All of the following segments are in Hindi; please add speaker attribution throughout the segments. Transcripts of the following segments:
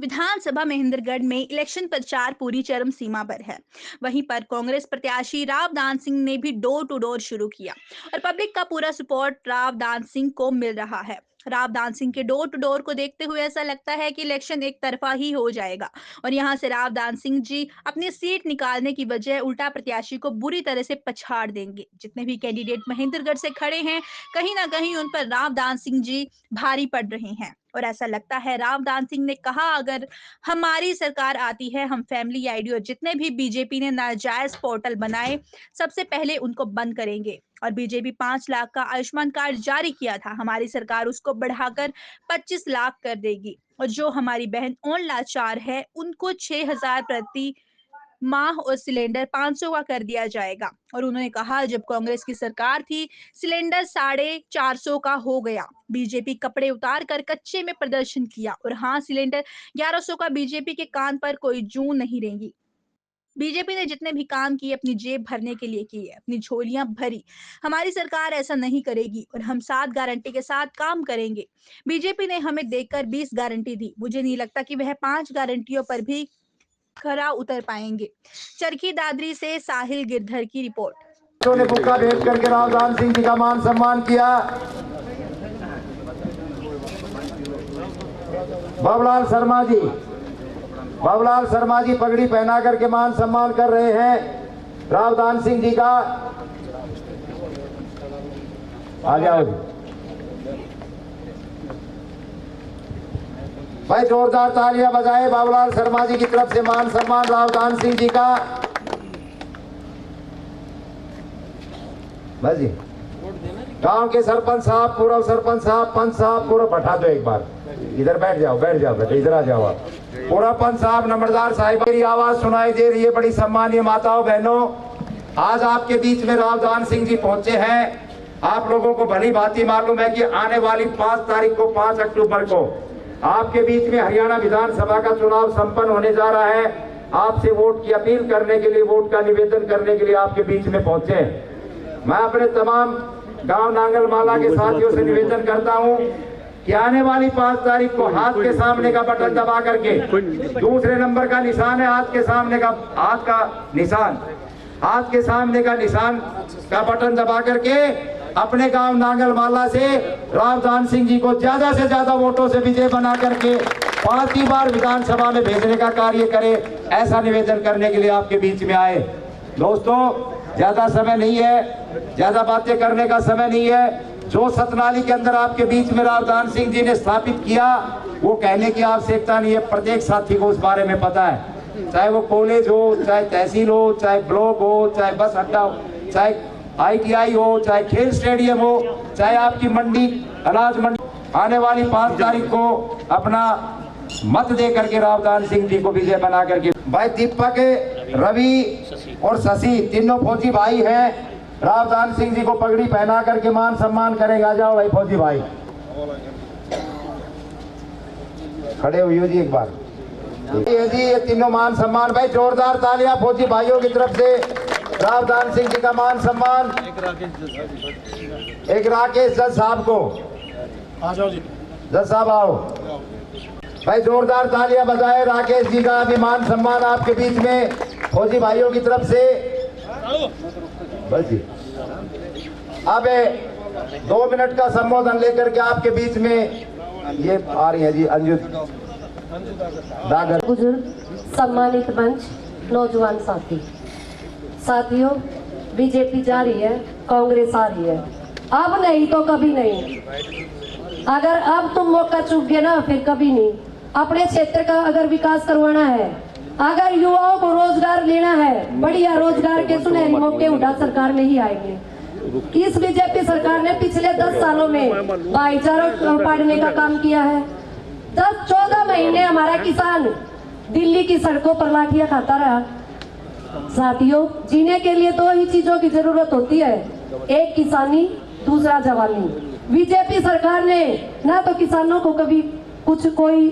Speaker 1: विधानसभा महेंद्रगढ़ में इलेक्शन प्रचार पूरी चरम सीमा पर है। वहीं पर कांग्रेस प्रत्याशी राव दान सिंह ने भी डोर टू डोर शुरू किया और पब्लिक का पूरा सपोर्ट राव दान सिंह को मिल रहा है। राव दान सिंह के डोर टू डोर को देखते हुए ऐसा लगता है कि इलेक्शन एक तरफा ही हो जाएगा और यहां से राव दान सिंह जी अपनी सीट निकालने की बजाय उल्टा प्रत्याशी को बुरी तरह से पछाड़ देंगे। जितने भी कैंडिडेट महेंद्रगढ़ से खड़े हैं, कहीं ना कहीं उन पर राव दान सिंह जी भारी पड़ रहे हैं और ऐसा लगता है राव दान सिंह ने कहा, अगर हमारी सरकार आती है हम फैमिली आईडी और जितने भी बीजेपी ने नाजायज पोर्टल बनाए सबसे पहले उनको बंद करेंगे। और बीजेपी 5 लाख का आयुष्मान कार्ड जारी किया था, हमारी सरकार उसको बढ़ाकर 25 लाख कर देगी और जो हमारी बहन और लाचार है उनको 6,000 प्रति माह और सिलेंडर 500 का कर दिया जाएगा। और उन्होंने कहा जब कांग्रेस की सरकार थी सिलेंडर 450 का हो गया, बीजेपी कपड़े उतार कर कच्चे में प्रदर्शन किया और हाँ सिलेंडर 1100 का बीजेपी के कान पर कोई जू नहीं रहेंगी। बीजेपी ने जितने भी काम किए अपनी जेब भरने के लिए किए, अपनी झोलियां भरी। हमारी सरकार ऐसा नहीं करेगी और हम 7 गारंटी के साथ काम करेंगे। बीजेपी ने हमें देकर 20 गारंटी दी, मुझे नहीं लगता कि वह 5 गारंटियों पर भी खरा उतर पाएंगे। चरखी दादरी से साहिल गिरधर की रिपोर्ट।
Speaker 2: ने बुक्का भेंट करके राव दान सिंह जी का मान सम्मान किया। बाबूलाल शर्मा जी पगड़ी पहना करके मान सम्मान कर रहे हैं राव दान सिंह जी का। आ जाओ जी भाई, जोरदार तालियां बजाए बाबूलाल शर्मा जी की तरफ से मान सम्मान राव दान सिंह जी का। बस जी, गांव के सरपंच साहब, पूर्व सरपंच साहब, पंच साहब, पूरा बैठा दो एक बार। इधर बैठ जाओ बेटे, इधर आ जाओ आप। पूरा पंच साहब, नंबरदार साहिब, मेरी आवाज सुनाई दे रही है? बड़ी सम्मानीय माताओं बहनों, आज आपके बीच में राव दान सिंह जी पहुंचे हैं। आप लोगों को भली भांति मालूम है कि आने वाली 5 तारीख को, 5 अक्टूबर को आपके बीच में हरियाणा विधानसभा का चुनाव संपन्न होने जा रहा है। आपसे वोट की अपील करने के लिए, वोट का निवेदन करने के लिए आपके बीच में पहुंचे। मैं अपने तमाम गांव नांगलमाला के साथियों से निवेदन करता हूं कि आने वाली 5 तारीख को हाथ के सामने का बटन दबा करके, दूसरे नंबर का निशान है हाथ के सामने का, हाथ के सामने का निशान का बटन दबा करके अपने गांव नांगलमाला से राव दान सिंह जी को ज्यादा से ज्यादा वोटों से विजय बना करके 5वीं बार विधानसभा में भेजने का कार्य करे, ऐसा निवेदन करने के लिए आपके बीच में आए। दोस्तों, ज्यादा समय नहीं है, ज्यादा बातें करने का समय नहीं है। जो सतनाली के अंदर आपके बीच में राव दान सिंह जी ने स्थापित किया, वो कहने की आवश्यकता नहीं है, प्रत्येक साथी को उस बारे में पता है। चाहे वो कॉलेज हो, चाहे तहसील हो, चाहे ब्लॉक हो, चाहे बस अड्डा हो, चाहे ITI हो, चाहे खेल स्टेडियम हो, चाहे आपकी मंडी, अनाज मंडी। आने वाली 5 तारीख को अपना मत दे करके राव दान सिंह जी को विजय बना करके। भाई दीपक, रवि और शशि तीनों फौजी भाई हैं। राव दान सिंह जी को पगड़ी पहना करके मान सम्मान करेगा। आ जाओ भाई फौजी भाई, खड़े हुई हो जी एक बार जी। ये तीनों मान सम्मान, भाई जोरदार तालियां फौजी भाइयों की तरफ से राव दान सिंह जी का मान सम्मान। एक राकेश जज साहब को, आ जाओ जी, जज साहब आओ भाई, जोरदार तालियां बजाए। राकेश जी का भी मान सम्मान आपके बीच में फौजी भाइयों की तरफ से। बस जी, अब 2 मिनट का संबोधन लेकर के आपके बीच में ये आ रही है जी अंजू दागर।
Speaker 3: बुजुर्ग, सम्मानित मंच, नौजवान साथियों, बीजेपी जा रही है, कांग्रेस आ रही है। अब नहीं तो कभी नहीं। अगर अब तुम मौका चूक गए ना, फिर कभी नहीं। अपने क्षेत्र का अगर विकास करवाना है, अगर युवाओं को रोजगार लेना है, बढ़िया रोजगार के सुनहरी मौके हुड्डा सरकार में ही आएंगे। इस बीजेपी सरकार ने पिछले 10 सालों में भाईचारा बांटने का काम किया है। 10-14 महीने हमारा किसान दिल्ली की सड़कों पर लाठियां खाता रहा। साथियों, जीने के लिए 2 ही चीजों की जरूरत होती है, एक किसानी, दूसरा जवानी। बीजेपी सरकार ने ना तो किसानों को कभी कोई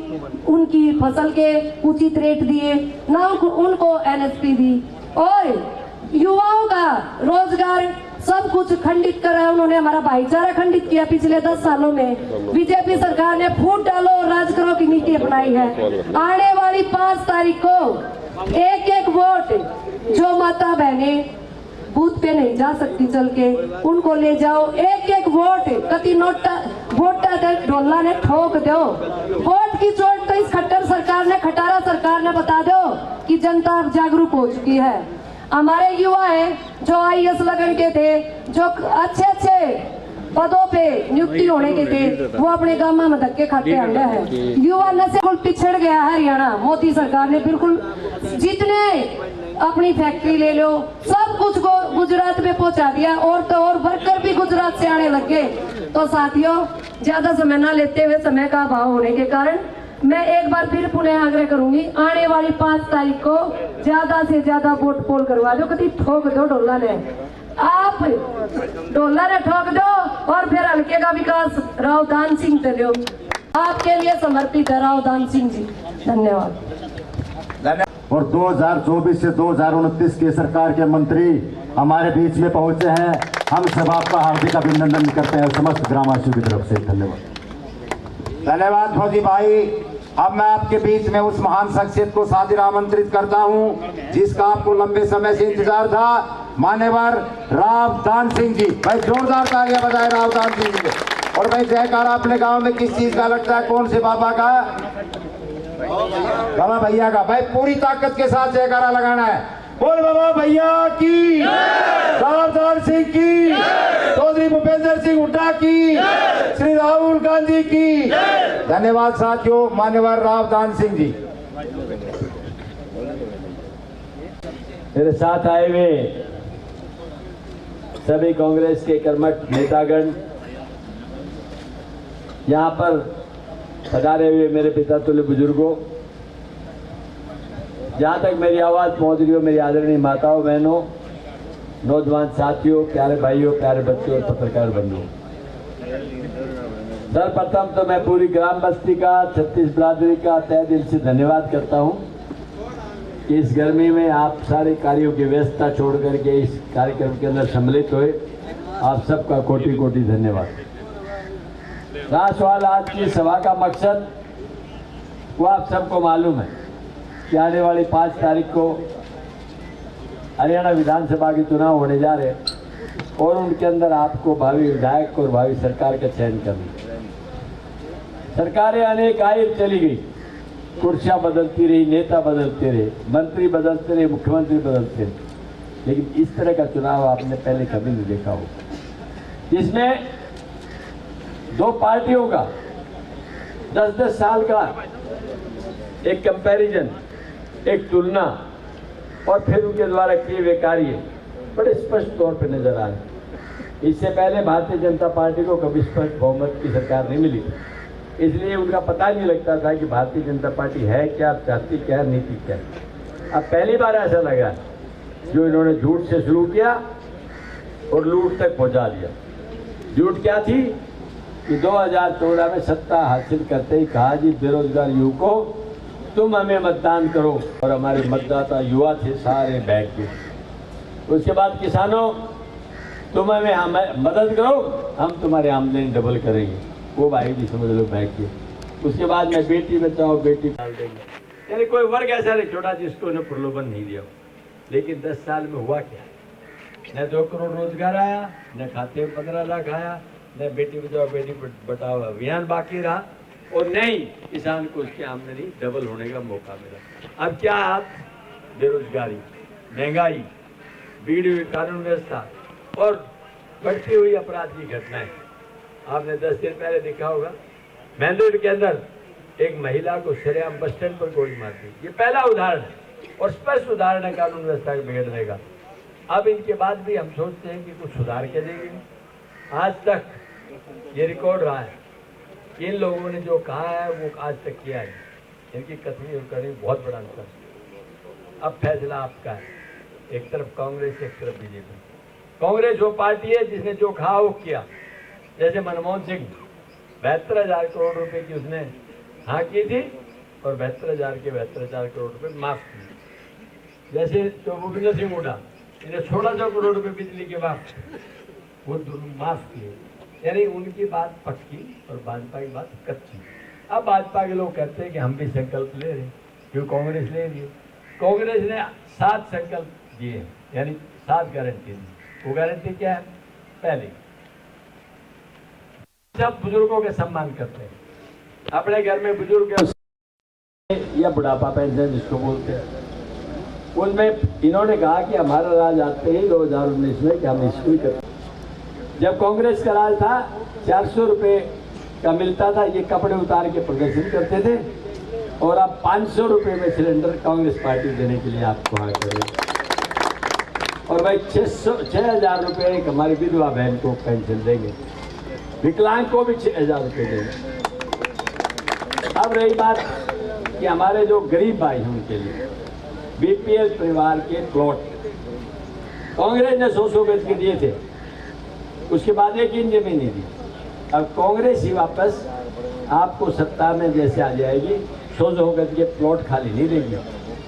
Speaker 3: उनकी फसल के उचित रेट दिए, ना उनको NSP दी, और युवाओं का रोजगार सब कुछ खंडित करा उन्होंने। हमारा भाईचारा खंडित किया पिछले 10 सालों में। बीजेपी सरकार ने फूट डालो राज करो की नीति अपनाई है। आने वाली 5 तारीख को एक एक वोट, जो माता बहने बूथ पे नहीं जा सकती चल के, उनको ले जाओ। एक एक वोट कति नोटा वोटा दे ढोला ने ठोक दो। वोट की चोट तो इस खट्टर सरकार ने, खटारा सरकार ने बता दो कि जनता अब जागरूक हो चुकी है। हमारे युवा हैं जो आईएएस लगन के थे, जो अच्छे अच्छे पदों पे नियुक्ति होने के थे, वो अपने गांव में धक्के खाते आंडे हैं। युवा नशे को पिछड़ गया है हरियाणा। मोदी सरकार ने बिल्कुल जितने अपनी फैक्ट्री ले लो, सब कुछ को गुजरात में पहुंचा दिया, और तो और वर्कर भी गुजरात से आने लग गए। तो साथियों, ज्यादा समय ना लेते हुए, समय का अभाव होने के कारण मैं एक बार फिर पुनः आग्रह करूंगी, आने वाली 5 तारीख को ज्यादा से ज्यादा वोट पोल करवा दो। कभी ठोक दो ढोला ने, आप ढोला ने ठोक दो, और फिर हल्के का विकास राव दान सिंह से लो। आपके लिए समर्पित है राव दान सिंह जी। धन्यवाद।
Speaker 4: और 2024 से 2029 के सरकार के मंत्री हमारे बीच में पहुंचे हैं। हम सब आपका हार्दिक अभिनंदन करते हैं समस्त ग्रामवासियों की तरफ से। धन्यवाद।
Speaker 2: धन्यवाद फौजी भाई। अब मैं आपके बीच में उस महान शख्सियत को सादर आमंत्रित करता हूं जिसका आपको लंबे समय से इंतजार था, मान्यवर राव दान सिंह जी। भाई जोरदार तालियां बजाएं राव दान सिंह जी। और भाई जयकारा अपने गांव में किस चीज का लगता है, कौन से बाबा का? बाबा भैया का। भाई पूरी ताकत के साथ जयकारा लगाना है। बोल बाबा भैया की, राव दान सिंह की, चौधरी भूपेंद्र सिंह हुड्डा की, श्री राहुल गांधी की। धन्यवाद साथियों। मान्यवर राव दान सिंह जी।
Speaker 5: मेरे साथ आए हुए सभी कांग्रेस के कर्मठ नेतागण, यहाँ पर पधारे हुए मेरे पिता तुल्य बुजुर्गों, जहाँ तक मेरी आवाज़ पहुँच रही हो, मेरी आदरणीय माताओं बहनों, नौजवान साथियों, प्यारे भाइयों, प्यारे बच्चों और पत्रकार बंधुओं, सर्वप्रथम तो मैं पूरी ग्राम बस्ती का, छत्तीस बिरादरी का तहे दिल से धन्यवाद करता हूँ कि इस गर्मी में आप सारे कार्यों की व्यस्तता छोड़ करके इस कार्यक्रम के अंदर सम्मिलित हुए। आप सबका कोटि कोटि धन्यवाद। रहा सवाल आज की सभा का मकसद, वो आप सबको मालूम है कि आने वाली 5 तारीख को हरियाणा विधानसभा के चुनाव होने जा रहे हैं और उनके अंदर आपको भावी विधायक और भावी सरकार का चयन करना। सरकारें अनेक आई चली गई, कुर्सियां बदलती रही, नेता बदलते रहे, मंत्री बदलते रहे, मुख्यमंत्री बदलते रहे, लेकिन इस तरह का चुनाव आपने पहले कभी नहीं देखा हो, जिसमें 2 पार्टियों का 10-10 साल का एक कंपैरिजन, एक तुलना और फिर उनके द्वारा किए हुए कार्य बड़े स्पष्ट तौर पर नजर आ रहे। इससे पहले भारतीय जनता पार्टी को कभी स्पष्ट बहुमत की सरकार नहीं मिली, इसलिए उनका पता नहीं लगता था कि भारतीय जनता पार्टी है क्या, चाहती क्या, नीति क्या। अब पहली बार ऐसा लगा जो इन्होंने झूठ से शुरू किया और लूट तक पहुंचा दिया। झूठ क्या थी कि 2014 में सत्ता हासिल करते ही कहा जी बेरोजगार युवकों तुम हमें मतदान करो, और हमारे मतदाता युवा थे सारे बैंक के। उसके बाद किसानों तुम हमें मदद करो, हम तुम्हारी आमदनी डबल करेंगे, वो भाई जी समझ लो बैंक के। उसके बाद में बेटी बचाओ बेटी डाल देंगे, यानी कोई वर्ग ऐसा नहीं छोड़ा जिसको उन्हें प्रलोभन नहीं दिया। लेकिन 10 साल में हुआ क्या? न 2 करोड़ रोजगार आया, न खाते में 15 लाख आया, न बेटी बचाओ बेटी बचाओ अभियान बाकी रहा, और नहीं किसान को उसकी आमदनी डबल होने का मौका मिला। अब क्या आप बेरोजगारी, महंगाई, बिगड़ी हुई कानून व्यवस्था और बढ़ती हुई अपराध की घटनाएं। आपने 10 दिन पहले देखा होगा मैंदुर के अंदर एक महिला को सरेआम बस स्टैंड पर गोली मार दी। ये पहला उदाहरण है और स्पष्ट उदाहरण है कानून व्यवस्था के बिगड़ने का। अब इनके बाद भी हम सोचते हैं कि कुछ सुधार के देंगे। आज तक ये रिकॉर्ड रहा है, इन लोगों ने जो कहा है वो आज तक किया है। इनकी कथनी और करनी बहुत बड़ा अंतर है। अब फैसला आपका है, एक तरफ कांग्रेस, एक तरफ बीजेपी। कांग्रेस वो पार्टी है जिसने जो कहा वो किया। जैसे मनमोहन सिंह 72,000 करोड़ रुपए की उसने हाँ की थी और 72,000 के 72,000 करोड़ रुपए माफ किए। जैसे जो भूपेंद्र सिंह हुड्डा इन्हें 1600 करोड़ रुपए बिजली के माफ वो माफ किए। यानी उनकी बात पक्की और भाजपा की बात कच्ची। अब भाजपा के लोग कहते हैं कि हम भी संकल्प ले रहे हैं, क्यों कांग्रेस ले रही है। कांग्रेस ने 7 संकल्प दिए, यानी 7 गारंटी दी। वो गारंटी क्या है? पहली, सब बुजुर्गों के सम्मान करते हैं, अपने घर में बुजुर्ग या बुढ़ापा पेंशन जिसको बोलते हैं, उनमें इन्होंने कहा कि हमारा राज आते ही 2019 में कि हम इसको ही करते। जब कांग्रेस का राज था 400 रुपये का मिलता था, ये कपड़े उतार के प्रदर्शन करते थे, और अब 500 रुपये में सिलेंडर कांग्रेस पार्टी देने के लिए आपको वहाँ करें। और भाई 6,000 रुपये एक हमारी विधवा बहन को पेंशन देंगे, विकलांग को भी 6,000 रुपये देंगे। अब रही बात कि हमारे जो गरीब भाई हैं उनके लिए बीपीएल परिवार के प्लॉट कांग्रेस ने 100 गज के दिए थे, उसके बाद एक इंच जमीन नहीं दी। अब कांग्रेस ही वापस आपको सत्ता में जैसे आ जाएगी 100 गज के प्लॉट खाली नहीं देगी,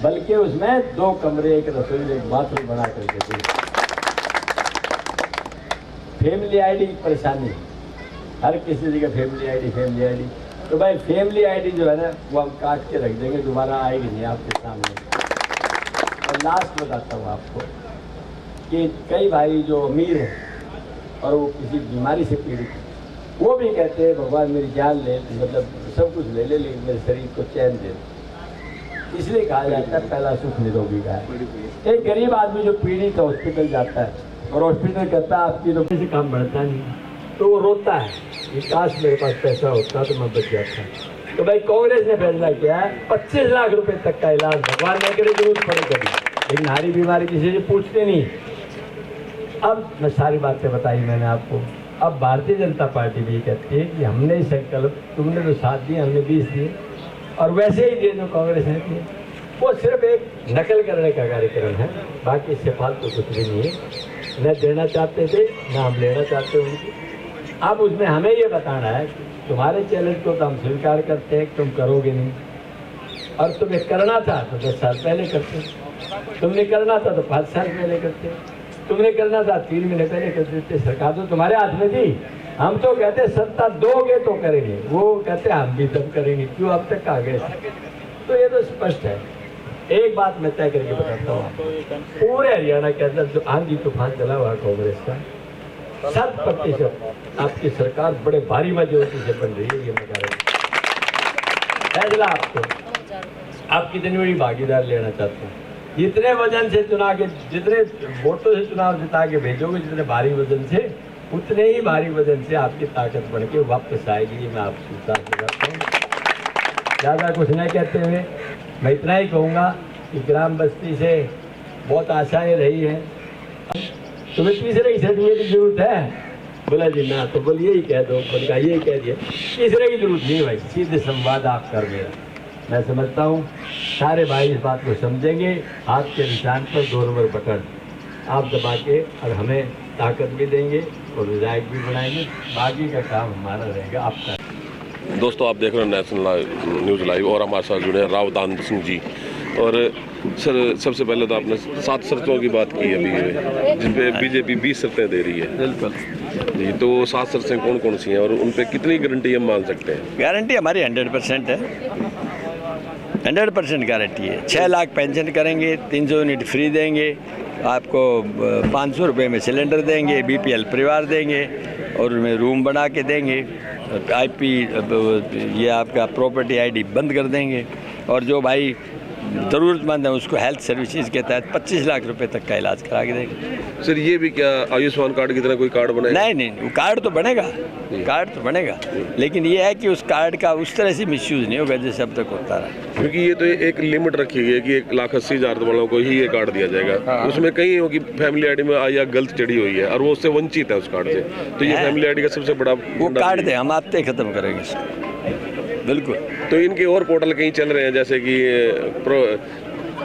Speaker 5: बल्कि उसमें 2 कमरे, एक रसोई, एक बाथरूम बना करके देगी। फैमिली आईडी की परेशानी, हर किसी जगह फैमिली आईडी। तो भाई फैमिली आईडी जो है ना वो हम काट के रख देंगे, दोबारा आएगी नहीं आपके सामने। और लास्ट बताता हूँ आपको कि कई भाई जो अमीर हैं और वो किसी बीमारी से पीड़ित, वो भी कहते हैं भगवान मेरी जान ले, मतलब सब कुछ ले लेकिन मेरे शरीर को चैन दे। इसलिए कहा जाता है पहला सुख निरोगी का है। एक गरीब आदमी जो पीड़ित है हॉस्पिटल जाता है और हॉस्पिटल कहता है आपकी रोटी से काम बढ़ता नहीं, तो वो रोता है कि काश मेरे पास पैसा होता तो मैं बच जाता। तो भाई कांग्रेस ने फैसला किया है 25 लाख रुपए तक का इलाज भगवान न करे जरूरत पड़े कभी, लेकिन हारी बीमारी किसी से पूछते नहीं। अब मैं सारी बातें बताई मैंने आपको। अब भारतीय जनता पार्टी भी कहती है कि हमने ही संकल्प, तुमने तो 7 दिए, हमने 20 दिए, और वैसे ही दिए जो कांग्रेस ने दिए। वो सिर्फ एक नकल करने का कार्यक्रम है, बाकी इससे फालतू कुछ भी नहीं है। न देना चाहते थे न हम लेना चाहते उनकी। अब उसमें हमें ये बताना है कि तुम्हारे चैलेंज को तो हम स्वीकार करते हैं कि तुम करोगे नहीं, और तुम्हें करना था तो 10 साल पहले करते, तुमने करना था तो 5 साल पहले करते, तुमने करना था 3 महीने पहले कर देते। सरकार तो तुम्हारे हाथ में थी। हम तो कहते सत्ता दोगे तो करेंगे, वो कहते हम भी तब करेंगे, क्यों अब तक आ गए। तो ये तो स्पष्ट है। एक बात मैं तय करके बताता हूँ, पूरे हरियाणा के अंदर जो आंधी तूफान चला हुआ कांग्रेस का 100% आपकी सरकार बड़े भारी मजबूती से बन रही है। ये मैं कह रहा हूँ फैसला आपको, आप कितनी बड़ी भागीदार लेना चाहते हैं। जितने वजन से चुना के, जितने वोटों से चुनाव जिता के भेजोगे, जितने भारी वजन से, उतने ही भारी वजन से आपकी ताकत बढ़ के वापस आएगी। ये मैं आपसे विश्वास करता हूँ। ज़्यादा कुछ नहीं कहते हुए मैं इतना ही कहूँगा कि ग्राम बस्ती से बहुत आशाएं रही हैं। तुम्हें तीसरे की सर्टिफिकेट की जरूरत है? बोला जी ना, तो बोलिए ही कह दो। बोला यही कह दिया, तीसरे की जरूरत नहीं भाई, सीधे संवाद आप कर दिया। मैं समझता हूँ सारे भाई इस बात को समझेंगे। हाथ के निशान पर 2 नंबर बटन आप दबा के और हमें ताकत भी देंगे और विधायक भी बनाएंगे। बाकी का काम हमारा रहेगा, आपका।
Speaker 6: दोस्तों, आप देख रहे हैं नेशनल न्यूज़ लाइव और हमारे साथ जुड़े हैं राव दान सिंह जी। और सर, सबसे पहले तो आपने 7 शर्तों की बात की अभी, जिन पे बीजेपी 20 शर्तें दे रही है।
Speaker 7: बिल्कुल
Speaker 6: जी, तो 7 शर्तें कौन कौन सी हैं और उन पे कितनी गारंटी हम मान सकते हैं?
Speaker 7: गारंटी हमारी 100% है, 100% गारंटी है। 6 लाख पेंशन करेंगे, 300 यूनिट फ्री देंगे, आपको 500 रुपये में सिलेंडर देंगे, बीपीएल परिवार देंगे और उनमें रूम बना के देंगे, आईपी ये आपका प्रॉपर्टी आईडी बंद कर देंगे, और जो भाई ज़रूरतमंद है उसको हेल्थ सर्विसेज के तहत 25 लाख रुपए तक का इलाज करा के देंगे।
Speaker 6: सर, ये भी क्या आयुष्मान कार्ड की तरह कोई कार्ड बनेगा?
Speaker 7: नहीं, कार्ड तो बनेगा, कार्ड तो बनेगा, लेकिन ये है कि उस कार्ड का उस तरह से मिसयूज़ नहीं होगा जैसे अब तक होता रहा।
Speaker 6: क्योंकि ये तो एक लिमिट रखी गई है कि 1,80,000 वालों को ही ये कार्ड दिया जाएगा। उसमें कहीं होगी फैमिली आईडी में या गलत चढ़ी हुई है और वो उससे वंचित है उस कार्ड से, तो ये फैमिली आईडी का सबसे बड़ा
Speaker 7: वो कार्ड दे, हम आते ही ख़त्म करेंगे इसको। बिल्कुल।
Speaker 6: तो इनके और पोर्टल कहीं चल रहे हैं, जैसे कि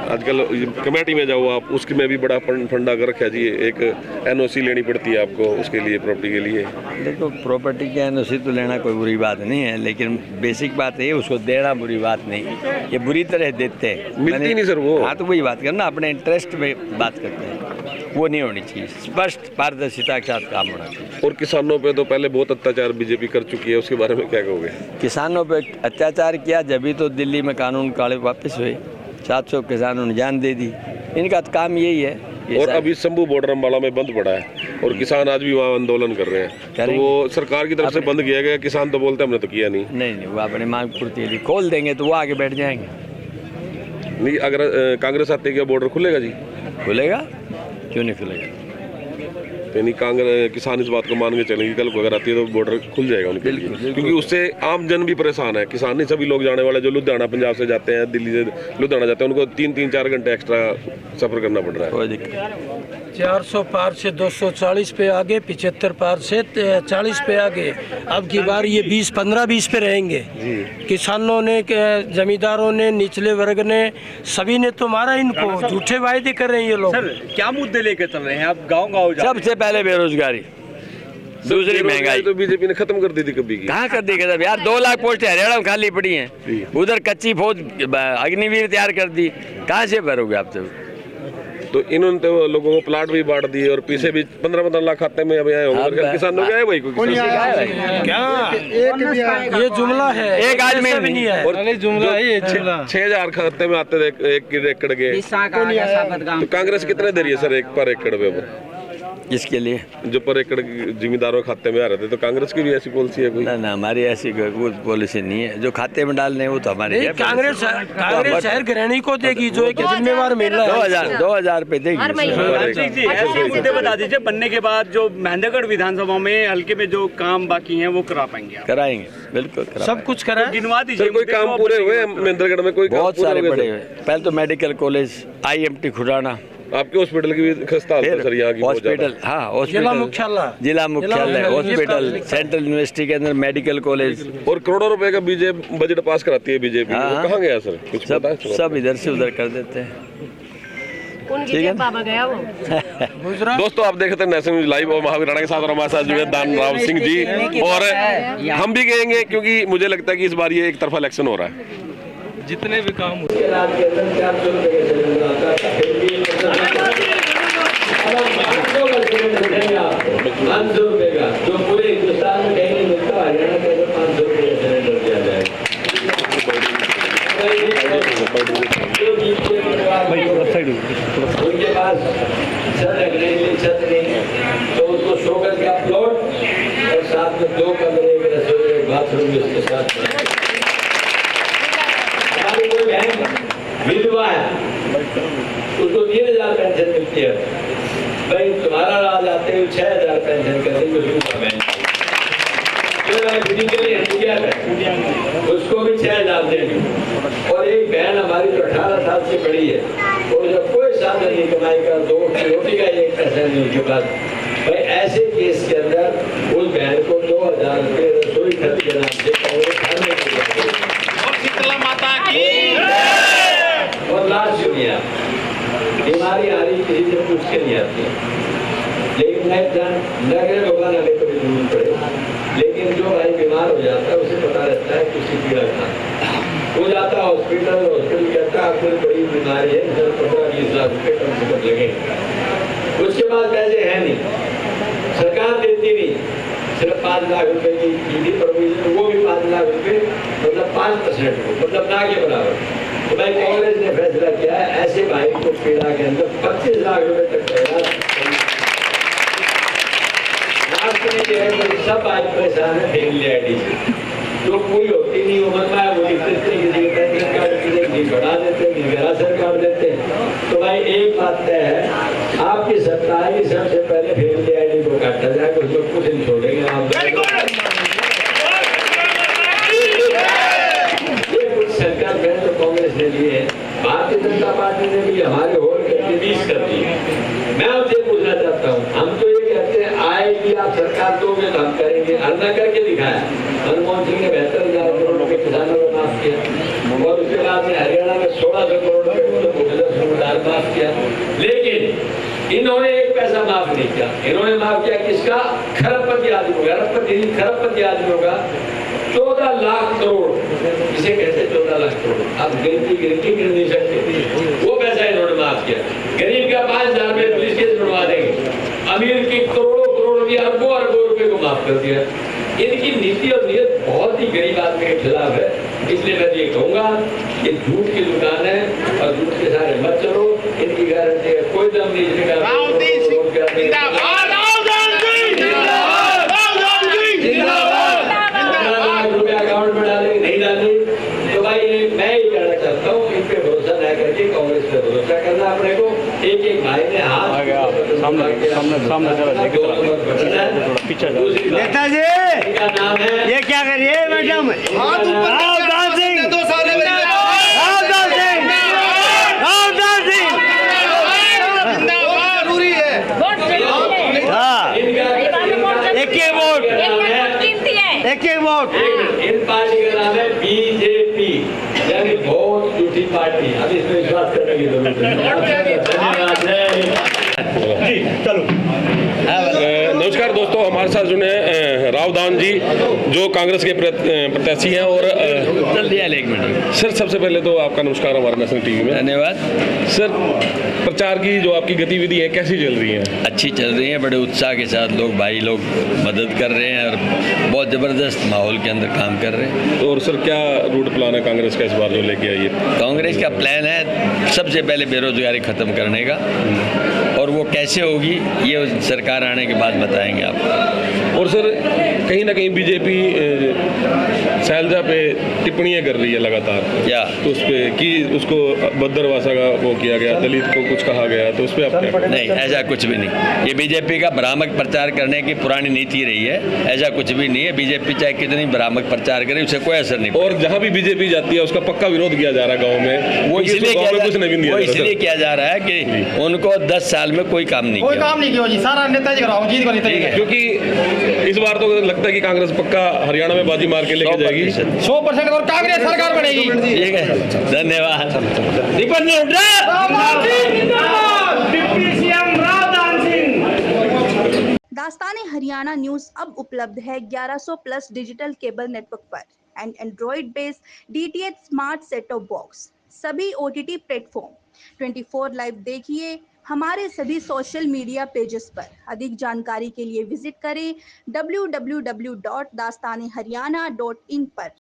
Speaker 6: आजकल कमेटी में जाओ आप, उसके में भी बड़ा फंडा कर रखा जी, एक एनओसी लेनी पड़ती है आपको उसके लिए, प्रॉपर्टी के लिए।
Speaker 7: देखो प्रॉपर्टी के एनओसी तो लेना कोई बुरी बात नहीं है, लेकिन बेसिक बात है उसको देना बुरी बात नहीं, ये बुरी तरह देते हैं,
Speaker 6: मिलती नहीं सर वो।
Speaker 7: हाँ तो वही बात करना, अपने इंटरेस्ट में बात करते हैं, वो नहीं होनी चाहिए, स्पष्ट पारदर्शिता के साथ काम होना चाहिए।
Speaker 6: और किसानों पे तो पहले बहुत अत्याचार बीजेपी कर चुकी है, उसके बारे में क्या कहोगे?
Speaker 7: किसानों पे अत्याचार किया जब ही तो दिल्ली में कानून काले वापस हुए, 700 किसानों ने जान दे दी, इनका तो काम यही है।
Speaker 6: और अभी शंभू बॉर्डर अम्बाला में बंद पड़ा है और किसान आज भी वहाँ आंदोलन कर रहे हैं, तो वो सरकार की तरफ से बंद किया गया, किसान तो बोलते हमने तो किया नहीं।
Speaker 7: नहीं, वो अपने मांग पूर्ति के लिए खोल देंगे तो वो आगे बैठ जाएंगे।
Speaker 6: नहीं, अगर कांग्रेस आती है क्या बॉर्डर खुलेगा जी?
Speaker 7: खुलेगा, क्यों नहीं खुलेगा?
Speaker 6: यानी कांग्रेस किसान इस बात को मान के चलेंगे कल को अगर आती है तो बॉर्डर खुल जाएगा उनके लिए, क्योंकि उससे आम जन भी परेशान है, किसान नहीं सभी लोग जाने वाले जो लुधियाना पंजाब से जाते हैं, दिल्ली से लुधियाना जाते हैं, उनको 3-4 घंटे एक्स्ट्रा सफर करना पड़ रहा है।
Speaker 7: कोई दिक्कत
Speaker 8: 400 पार से 240 पे आगे, 75 पार से 40 पे आगे। अब की बार ये 20 पे रहेंगे। किसानों ने, जमींदारों ने, निचले वर्ग ने, सभी ने तो मारा इनको, झूठे वायदे कर रहे हैं ये लोग।
Speaker 9: सर क्या मुद्दे लेकर चल रहे हैं आप? गाँव
Speaker 7: सबसे पहले बेरोजगारी, दूसरी महंगाई
Speaker 6: तो बीजेपी ने खत्म कर दी थी कभी की।
Speaker 7: कहाँ कर दी खत्म यार? 2 लाख पोस्टें हरियाणा में खाली पड़ी हैं, उधर कच्ची फौज अग्निवीर तैयार कर दी, कहाँ से भरोगे आप?
Speaker 6: तो इन्होंने तो लोगों को प्लाट भी बांट दिए और पीछे भी 15-15 लाख खाते में अभी आए होंगे, किसानों के आए वही
Speaker 8: क्या ये जुमला है?
Speaker 7: एक आदमी
Speaker 8: नहीं है,
Speaker 6: और
Speaker 8: जुमला है ये जुमला।
Speaker 6: 6,000 खाते में आते थे 1 एकड़ के, तो कांग्रेस कितने दे रही है सर एक पर एकड़ पे?
Speaker 7: इसके लिए
Speaker 6: जो पर एकड़ जिम्मेदारों खाते में आ रहे थे, तो कांग्रेस की भी ऐसी पॉलिसी है कोई?
Speaker 7: ना, हमारी ऐसी कोई पॉलिसी नहीं है, जो खाते में डालने वो तो हमारे
Speaker 8: कांग्रेस शहर गृहिणी को देगी, जो एक जिम्मेवार मिल रहा है
Speaker 7: 2000 रुपए देगी।
Speaker 9: ऐसे मुद्दे बता दीजिए बनने के बाद जो महेंद्रगढ़ विधानसभा में हल्के में जो काम बाकी हैं वो करा पाएंगे?
Speaker 7: कराएंगे, बिल्कुल
Speaker 8: सब कुछ करा।
Speaker 9: गिनवा दीजिए
Speaker 6: कोई काम पूरे हुए महेंद्रगढ़ में? कोई
Speaker 7: बहुत सारे पड़े हुए। पहले तो मेडिकल कॉलेज, IMT खुराना,
Speaker 6: आपके हॉस्पिटल की भी खस्ता हालत है सर यहाँ की?
Speaker 7: हॉस्पिटल, हाँ हॉस्पिटल, जिला मुख्यालय, हॉस्पिटल, सेंट्रल यूनिवर्सिटी के अंदर मेडिकल कॉलेज।
Speaker 6: और करोड़ों रुपए का बजट पास कराती है बीजेपी, वो कहाँ गया सर? कुछ पता है?
Speaker 7: सब इधर से उधर कर देते हैं।
Speaker 3: उनकी जेब बाबा गया वो।
Speaker 6: दोस्तों आप देख रहे हैं नेशनल न्यूज लाइव और महावीर राणा के साथ और हमारे साथ जुड़े दान राव सिंह जी, और हम भी कहेंगे क्योंकि मुझे लगता है कि इस बार ये एक तरफा इलेक्शन हो रहा है।
Speaker 8: जितने भी काम
Speaker 5: ₹500 का जो पूरे हिंदुस्तान में कहीं नहीं मिलता, हरियाणा के अंदर 500 रुपये का सिलेंडर दिया जाएगा। उनके पास छत रखने के लिए छत नहीं, तो उसको शो करके आप प्लॉट और साथ में 2 कमरे, एक रसोई, एक बाथरूम इसके साथ। हमारी कोई बहन विधवा है, उसको 3000 पेंशन मिलती है, भाई तुम्हारा राज आते हुए 6000 पेंशन कर देंगे उसको भी 6000 देंगे। और एक बहन हमारी जो 18 साल से बड़ी है और जब कोई साधन नहीं कमाई का, 2 रोटी का 1 पैसा नहीं उसके पास, भाई ऐसे केस के अंदर उस बहन को 2000 रुपये रसोई खर्च के नाम से और लास्ट सुनिए, बीमारी आ रही किसी से पूछ के नहीं आती, लेकिन नगरे भगवान आने को भी जरूरत पड़े, लेकिन जो भाई बीमार हो जाता है उसे पता रहता है किसी पीड़ा का, वो जाता हॉस्पिटल कहता है आपको बड़ी बीमारी है, 15-20 लाख रुपये कम से कम लगेंगे। उसके बाद पैसे है नहीं, सरकार देती नहीं, सिर्फ 5 लाख रुपए की ईडी प्रोविजन, वो भी 5 लाख रुपए मतलब 5% को, मतलब ना के बराबर। तो भाई कांग्रेस ने फैसला किया है ऐसे भाई को पीड़ा के अंदर 25 लाख रुपए तक सब आज परेशान है फैमिली आईडी से, जो पूरी होती नहीं उम्र में वो बढ़ा देते हैं, निराशर कर देते हैं। तो भाई एक बात तय है, आपकी सरकार की सबसे पहले फैमिली आईडी को काटा जाएगा, उसमें कुछ नहीं छोड़ेंगे आप। ये कुछ सरकार पहले तो कांग्रेस ने लिए है, भारतीय जनता पार्टी ने भी हमारे होल करके 20 कर दी। मैं आपसे पूछना चाहता हूँ, हम तो ये कहते हैं आएगी आप सरकार दोगे तो हम करेंगे, अन्ना करके दिखाया। मनमोहन सिंह ने 72,000 करोड़ रुपए किसानों को माफ किया और उसके बाद में हरियाणा में 1600 करोड़ रुपए इन्होंने एक पैसा माफ नहीं किया। इन्होंने माफ किया किसका? खरबपति आदमी होगा, अरबपति नहीं, खरबपति आदमी होगा। 14 लाख करोड़, इसे कहते 14 लाख करोड़, आप गिनती गिन नहीं सकते, वो पैसा इन्होंने माफ किया। गरीब का 5,000 रुपये पुलिस केस बनवा देंगे, अमीर की करोड़ों करोड़ रुपये, अरबों अरबों रुपये को माफ कर दिया। इनकी नीति और नीयत बहुत ही गरीब आदमी के खिलाफ है। इसलिए मैं ये कहूँगा कि झूठ की दुकान है और झूठ के सारे मत चलो। इनकी गारंटी है, कोई दम नहीं इसमें रुपया अकाउंट में डालेंगे, नहीं डालेंगे। तो भाई मैं ही कहना चाहता हूँ, इन पे भरोसा न करके कांग्रेस पे भरोसा करना अपने को। एक एक भाई ने हाथ
Speaker 9: नेताजी
Speaker 5: का नाम है,
Speaker 9: ये क्या करिए मैडम? रावदान सिंह, रावदान सिंह, रावदान सिंह। जरूरी है। हाँ, एक ही वोट, एक ही वोट।
Speaker 5: इन पार्टी का नाम है बीजेपी, यानी बहुत झूठी पार्टी। अब इसमें विश्वास करने की जरूरत है।
Speaker 9: जी चलो।
Speaker 6: नमस्कार दोस्तों, हमारे साथ जुड़े हैं रावदान जी, जो कांग्रेस के प्रत्याशी हैं। और
Speaker 7: जल्दी एक मिनट
Speaker 6: सर, सबसे पहले तो आपका नमस्कार हमारे नेशनल टीवी में।
Speaker 7: धन्यवाद।
Speaker 6: सर, प्रचार की जो आपकी गतिविधि है कैसी चल रही है?
Speaker 7: अच्छी चल रही है, बड़े उत्साह के साथ लोग भाई लोग मदद कर रहे हैं और बहुत ज़बरदस्त माहौल के अंदर काम कर रहे हैं।
Speaker 6: और सर, क्या रूट प्लान है कांग्रेस का इस बार जो लेके आई है?
Speaker 7: कांग्रेस का प्लान है सबसे पहले बेरोजगारी ख़त्म करने का, और वो कैसे होगी ये सरकार आने के बाद बताएंगे आपको।
Speaker 6: और सर, कहीं ना कहीं बीजेपी शैलजा पे टिप्पणियां कर रही है लगातार,
Speaker 7: क्या
Speaker 6: तो उस पे कि उसको भद्रवासा का वो किया गया, दलित को कुछ कहा गया, तो उस पर आप क्या?
Speaker 7: नहीं, ऐसा कुछ भी नहीं। ये बीजेपी का भ्रामक प्रचार करने की पुरानी नीति रही है, ऐसा कुछ भी नहीं है। बीजेपी चाहे कितनी भ्रामक प्रचार करे, उससे कोई असर नहीं।
Speaker 6: और जहाँ भी बीजेपी जाती है उसका पक्का विरोध किया जा रहा है गाँव में।
Speaker 7: वो इसलिए
Speaker 6: किया
Speaker 7: किया जा रहा है कि उनको 10 साल में कोई काम नहीं किया।
Speaker 9: जी, सारा नेताजी कराओ, जीत को नेताजी है।
Speaker 6: क्योंकि इस बार तो लगता है कि कांग्रेस पक्का हरियाणा में बाजी मार के लेके जाएगी
Speaker 9: 100% और कांग्रेस सरकार बनेगी।
Speaker 7: ठीक है, धन्यवाद।
Speaker 1: दास्ताने हरियाणा न्यूज़ अब उपलब्ध है 1100+ डिजिटल केबल नेटवर्क पर and Android based DTH smart set top box, सभी OTT प्लेटफॉर्म। 24 लाइव देखिए हमारे सभी सोशल मीडिया पेजेस पर। अधिक जानकारी के लिए विजिट करें www.dastaneharyana.in पर।